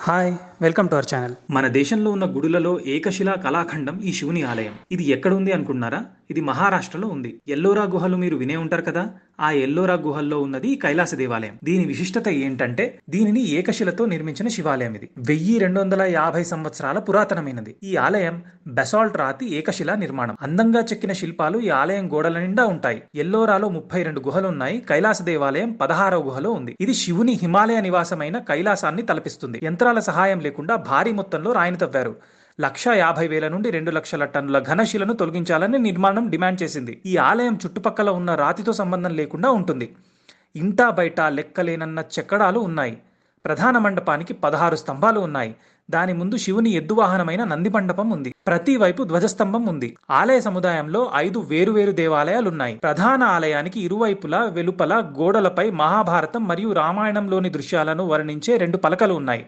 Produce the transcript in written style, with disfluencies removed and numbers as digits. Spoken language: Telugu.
Hi welcome to our channel. మన దేశంలో ఉన్న గుడులలో ఏకశిలా కళాఖండం ఈ శివుని ఆలయం. ఇది ఎక్కడ ఉంది అనుకున్నారా? ఇది మహారాష్ట్రలో ఉంది. ఎల్లోరా గుహలు మీరు వినే ఉంటారు కదా. ఆ ఎల్లోరా గుహల్లో ఉన్నది ఈ కైలాస దేవాలయం. దీని విశిష్టత ఏంటంటే దీనిని ఏకశిలతో నిర్మించిన శివాలయం. ఇది 1250 సంవత్సరాల పురాతనమైనది. ఈ ఆలయం బెసాల్ట్ రాతి ఏకశిలా నిర్మాణం. అందంగా చెక్కిన శిల్పాలు ఈ ఆలయం గోడల నిండా ఉంటాయి. ఎల్లోరాలో 32 గుహలు ఉన్నాయి. కైలాస దేవాలయం 16వ గుహలో ఉంది. ఇది శివుని హిమాలయ నివాసమైన కైలాసాన్ని తలపిస్తుంది. యంత్రాల సహాయం లేకుండా భారీ మొత్తంలో రాయిని తవ్వారు. 1,50,000 నుండి 2,00,000 టన్నుల ఘనశిలను తొలగించాలని నిర్మాణం డిమాండ్ చేసింది. ఈ ఆలయం చుట్టుపక్కల ఉన్న రాతితో సంబంధం లేకుండా ఉంటుంది. ఇంటా బయట లెక్కలేనన్న చెక్కడాలు ఉన్నాయి. ప్రధాన మండపానికి 16 స్తంభాలు ఉన్నాయి. దాని ముందు శివుని ఎద్దు వాహనమైన నంది మండపం ఉంది. ప్రతి వైపు ధ్వజస్తంభం ఉంది. ఆలయ సముదాయంలో 5 వేరువేరు దేవాలయాలున్నాయి. ప్రధాన ఆలయానికి ఇరువైపులా వెలుపల గోడలపై మహాభారతం మరియు రామాయణంలోని దృశ్యాలను వర్ణించే 2 పలకలు ఉన్నాయి.